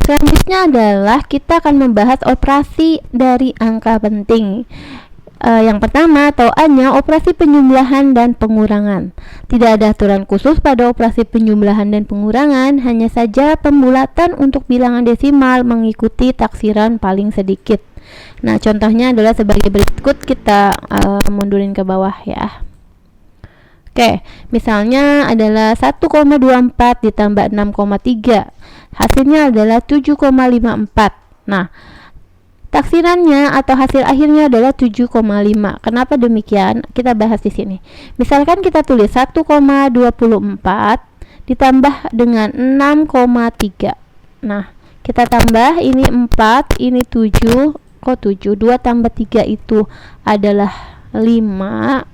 Selanjutnya adalah kita akan membahas operasi dari angka penting. Yang pertama atau A-nya operasi penjumlahan dan pengurangan. Tidak ada aturan khusus pada operasi penjumlahan dan pengurangan, hanya saja pembulatan untuk bilangan desimal mengikuti taksiran paling sedikit. Nah, contohnya adalah sebagai berikut, kita mundurin ke bawah ya. Oke, misalnya adalah 1,24 ditambah 6,3. Hasilnya adalah 7,54. Nah, taksirannya atau hasil akhirnya adalah 7,5. Kenapa demikian? Kita bahas di sini. Misalkan kita tulis 1,24 ditambah dengan 6,3. Nah, kita tambah, ini 4, ini 7. Kok 7? 2 tambah 3 itu adalah 5.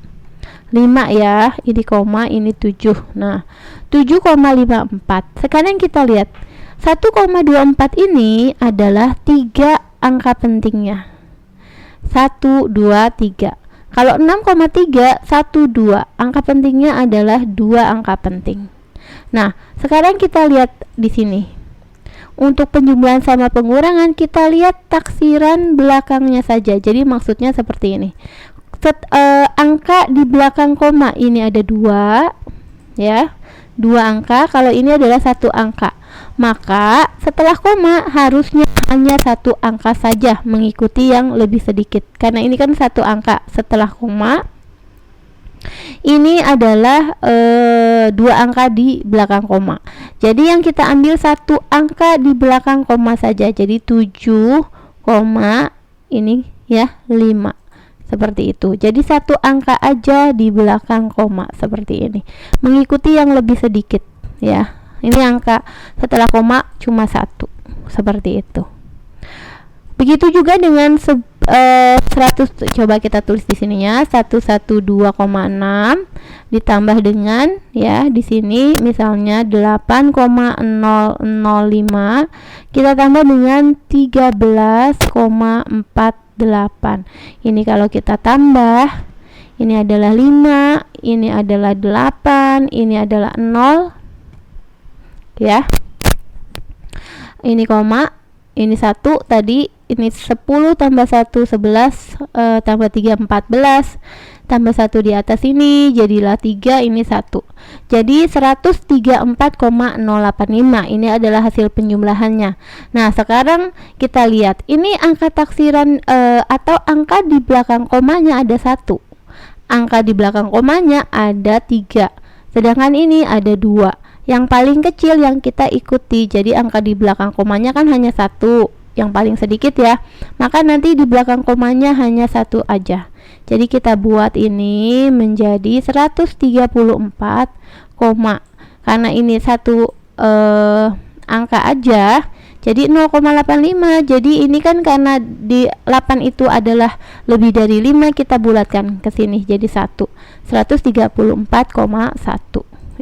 5 ya, ini koma, ini 7. Nah, 7,54. Sekarang kita lihat 1,24 ini adalah 3 angka pentingnya. 1, 2, 3. Kalau 6,3, 1, 2. Angka pentingnya adalah 2 angka penting. Nah, sekarang kita lihat di sini. Untuk penjumlahan sama pengurangan, kita lihat taksiran belakangnya saja. Jadi maksudnya seperti ini. Angka di belakang koma ini ada 2 ya. 2 angka, kalau ini adalah 1 angka. Maka setelah koma harusnya hanya 1 angka saja mengikuti yang lebih sedikit, karena ini kan 1 angka. Setelah koma ini adalah 2 angka di belakang koma. Jadi yang kita ambil 1 angka di belakang koma saja. Jadi 7, ini ya 5. Seperti itu. Jadi 1 angka aja di belakang koma seperti ini. Mengikuti yang lebih sedikit ya. Ini angka setelah koma cuma 1. Seperti itu. Begitu juga dengan 100. Coba kita tulis di sininya 112,6 ditambah dengan ya di sini misalnya 8,005 kita tambah dengan 13,48. Ini kalau kita tambah, ini adalah 5, ini adalah 8, ini adalah 0 ya. Ini koma, ini 1 tadi, ini 10 tambah 1 11, tambah 3 14, tambah 1 di atas ini jadilah 3, ini 1. Jadi 134,085. Ini adalah hasil penjumlahannya. Nah, sekarang kita lihat ini angka taksiran atau angka di belakang komanya ada 1. Angka di belakang komanya ada 3. Sedangkan ini ada 2. Yang paling kecil yang kita ikuti. Jadi angka di belakang komanya kan hanya 1, yang paling sedikit ya. Maka nanti di belakang komanya hanya 1 aja. Jadi kita buat ini menjadi 134, karena ini 1 angka aja. Jadi 0,85. Jadi ini kan karena di 8 itu adalah lebih dari 5, kita bulatkan ke sini jadi 1. 134,1.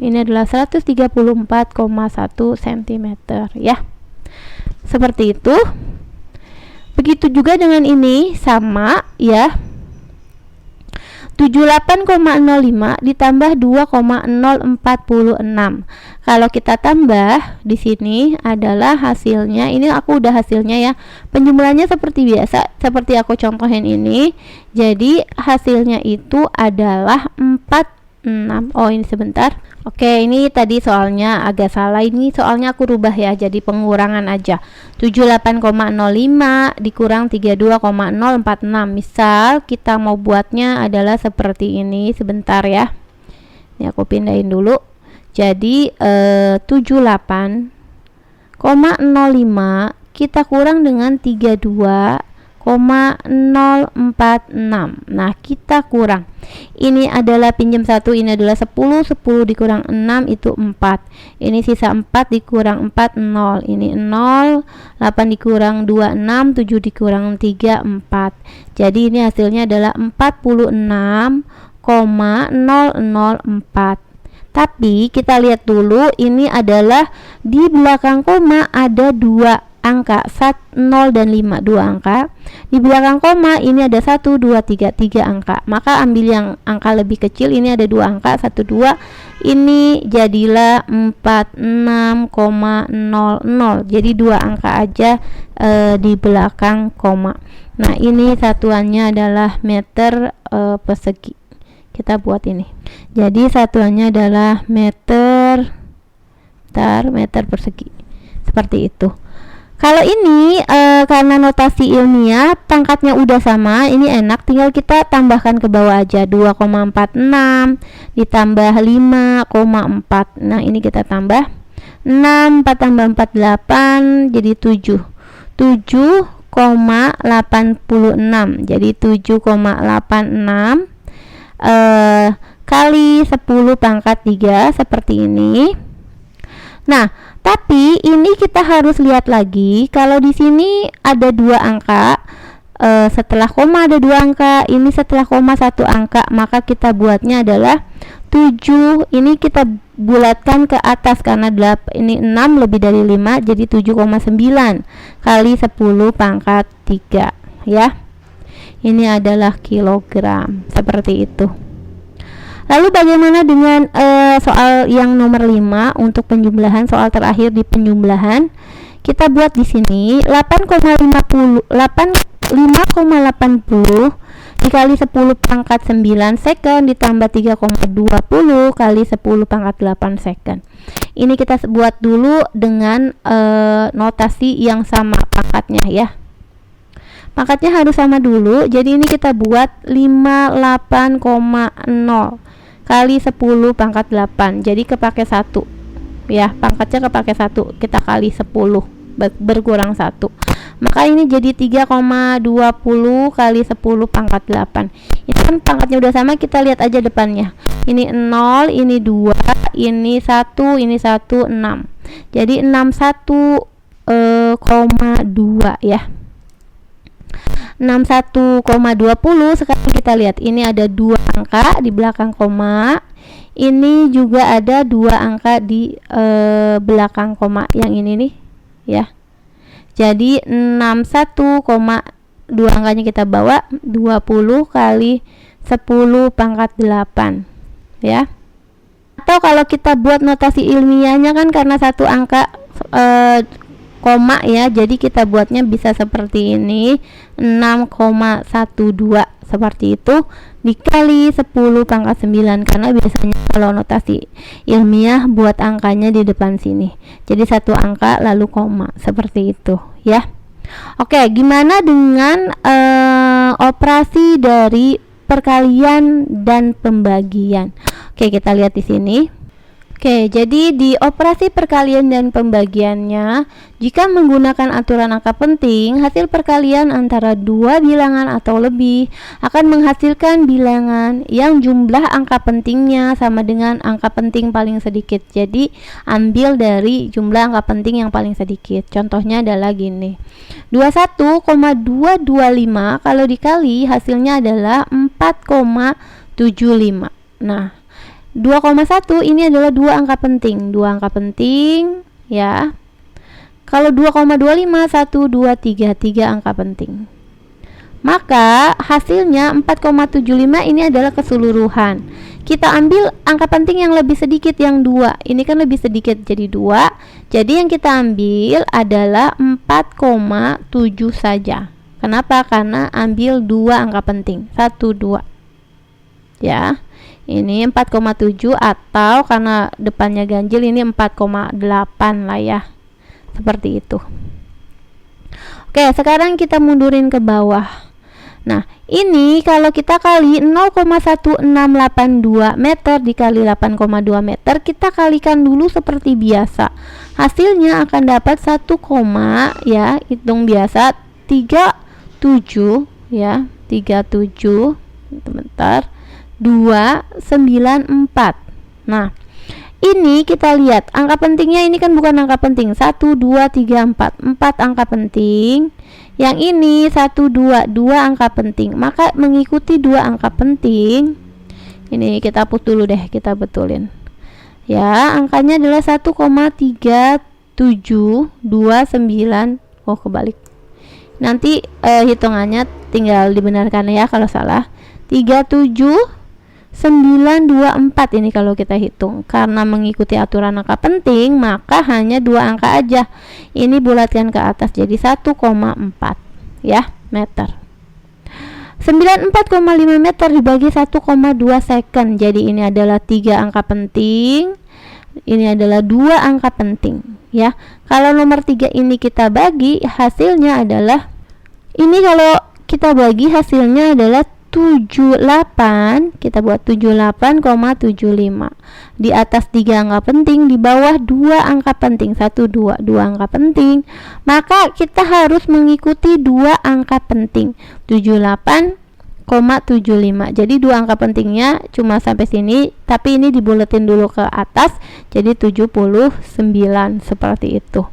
Ini adalah 134,1 cm ya. Seperti itu. Begitu juga dengan ini sama ya. 78,05 ditambah 2,046. Kalau kita tambah di sini adalah hasilnya, ini aku udah hasilnya ya. Penjumlahannya seperti biasa, seperti aku contohin ini. Jadi hasilnya itu adalah 46. Oh, ini sebentar. Oke, ini tadi soalnya agak salah. Ini soalnya aku rubah ya, jadi pengurangan aja. 78,05 dikurang 32,046. Misal kita mau buatnya adalah seperti ini. Sebentar ya. Ini aku pindahin dulu. Jadi 78,05 kita kurang dengan 32,046. Nah, kita kurang. Ini adalah pinjam 1, ini adalah 10. 10 dikurang 6 itu 4. Ini sisa 4 dikurang 4 0. Ini 0. 8 dikurang 2 6. 7 dikurang 3 4. Jadi ini hasilnya adalah 46,004. Tapi kita lihat dulu, ini adalah di belakang koma ada 2 angka 0 dan 5, 2 angka. Di belakang koma ini ada 1, 2, 3, 3 angka. Maka ambil yang angka lebih kecil, ini ada 2 angka, 1, 2. Ini jadilah 46,00. Jadi 2 angka aja di belakang koma. Nah, ini satuannya adalah meter persegi. Kita buat ini. Jadi satuannya adalah meter persegi. Seperti itu. Kalau ini karena notasi ilmiah pangkatnya udah sama, ini enak, tinggal kita tambahkan ke bawah aja. 2,46 ditambah 5,4. Nah, ini kita tambah 6, 4 tambah 4, 8, jadi 7. 7,86. Jadi 7,86 kali 10 pangkat 3 seperti ini. Nah, tapi ini kita harus lihat lagi, kalau di sini ada 2 angka, setelah koma ada 2 angka, ini setelah koma 1 angka, maka kita buatnya adalah 7. Ini kita bulatkan ke atas karena ini 6 lebih dari 5, jadi 7,9 kali 10 pangkat 3 ya. Ini adalah kilogram, seperti itu. Lalu bagaimana dengan soal yang nomor 5 untuk penjumlahan, soal terakhir di penjumlahan? Kita buat di sini 5,80 dikali 10 pangkat 9 second ditambah 3,20 kali 10 pangkat 8 second. Ini kita buat dulu dengan notasi yang sama pangkatnya ya. Pangkatnya harus sama dulu. Jadi ini kita buat 58,0 kali 10 pangkat 8. Jadi kepake 1 ya, pangkatnya kepake 1, kita kali 10 berkurang 1, maka ini jadi 3,20 kali 10 pangkat 8. Ini kan pangkatnya udah sama, kita lihat aja depannya. Ini 0, ini 2, ini 1, ini 1, 6. Jadi 61,2 ya. 61,20. Sekarang kita lihat, ini ada 2 angka di belakang koma, ini juga ada 2 angka di belakang koma yang ini nih ya. Jadi 61,2 angkanya kita bawa 20 kali 10 pangkat 8 ya. Atau kalau kita buat notasi ilmiahnya kan karena 1 angka koma ya, jadi kita buatnya bisa seperti ini, 6,12 seperti itu dikali 10 pangkat 9, karena biasanya kalau notasi ilmiah buat angkanya di depan sini, jadi 1 angka lalu koma, seperti itu ya. Oke, gimana dengan operasi dari perkalian dan pembagian? Oke, kita lihat di sini. Oke, jadi di operasi perkalian dan pembagiannya, jika menggunakan aturan angka penting, hasil perkalian antara 2 bilangan atau lebih akan menghasilkan bilangan yang jumlah angka pentingnya sama dengan angka penting paling sedikit. Jadi, ambil dari jumlah angka penting yang paling sedikit. Contohnya adalah gini. 21,225 kalau dikali hasilnya adalah 4,75. Nah, 2,1 ini adalah 2 angka penting, 2 angka penting ya. Kalau 2,25 1 2 3 3 angka penting. Maka hasilnya 4,75 ini adalah keseluruhan. Kita ambil angka penting yang lebih sedikit, yang 2. Ini kan lebih sedikit jadi 2. Jadi yang kita ambil adalah 4,7 saja. Kenapa? Karena ambil 2 angka penting, 1 2. Ya. Ini 4,7 atau karena depannya ganjil ini 4,8 lah ya. Seperti itu. Oke, sekarang kita mundurin ke bawah. Nah, ini kalau kita kali 0,1682 meter dikali 8,2 meter, kita kalikan dulu seperti biasa. Hasilnya akan dapat 1, ya, hitung biasa 37 ya, 37. Sebentar. 294. Nah, ini kita lihat angka pentingnya, ini kan bukan angka penting, 1 2 3 4 angka penting. Yang ini 1 2 angka penting, maka mengikuti 2 angka penting. Ini kita hapus dulu deh, kita betulin ya. Angkanya adalah 1,3729 Oh, kebalik. Nanti hitungannya tinggal dibenarkan ya kalau salah. 37924 ini kalau kita hitung. Karena mengikuti aturan angka penting, maka hanya 2 angka aja. Ini bulatkan ke atas jadi 1,4 ya, meter. 94,5 meter dibagi 1,2 second. Jadi ini adalah 3 angka penting. Ini adalah 2 angka penting ya. Kalau nomor 3 ini kita bagi, hasilnya adalah ini, kalau kita bagi hasilnya adalah 78. Kita buat 78,75. Di atas 3 angka penting, di bawah 2 angka penting, 1 2 angka penting. Maka kita harus mengikuti 2 angka penting, 78,75. Jadi 2 angka pentingnya cuma sampai sini, tapi ini dibuletin dulu ke atas jadi 79 seperti itu.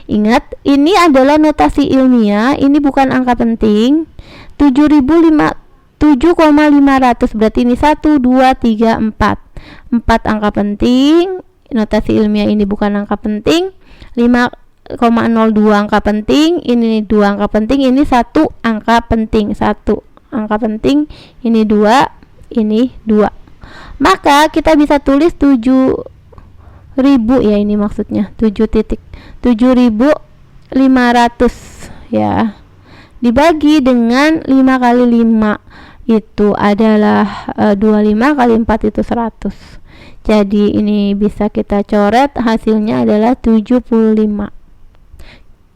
Ingat, ini adalah notasi ilmiah, ini bukan angka penting. 7,500 berarti ini 1 2 3 4 angka penting. Notasi ilmiah ini bukan angka penting. 5,02 angka penting, ini 2 angka penting, ini 1 angka penting, 1 angka penting, ini 2, ini 2. Maka kita bisa tulis 7.000 ya, ini maksudnya 7.500 ya, dibagi dengan 5 kali 5 itu adalah 25 kali 4 itu 100. Jadi ini bisa kita coret, hasilnya adalah 75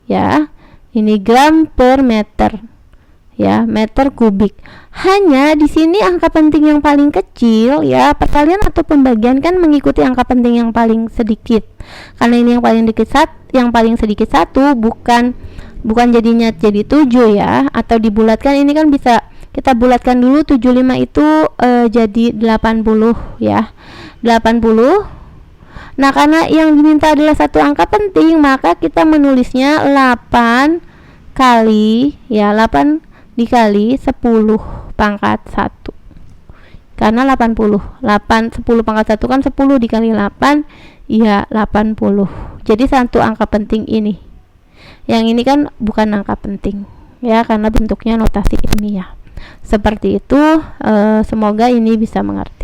ya. Ini gram per meter ya, meter kubik. Hanya di sini angka penting yang paling kecil ya, perkalian atau pembagian kan mengikuti angka penting yang paling sedikit. Karena ini yang paling sedikit 1, bukan jadinya jadi 7 ya, atau dibulatkan ini kan bisa kita bulatkan dulu. 75 itu jadi 80 ya, 80. Nah, karena yang diminta adalah 1 angka penting, maka kita menulisnya 8 kali ya, 8 dikali 10 pangkat 1. Karena 10 pangkat 1 kan 10 dikali 8 ya 80. Jadi 1 angka penting ini. Yang ini kan bukan angka penting ya, karena bentuknya notasi ilmiah. Seperti itu, semoga ini bisa mengerti.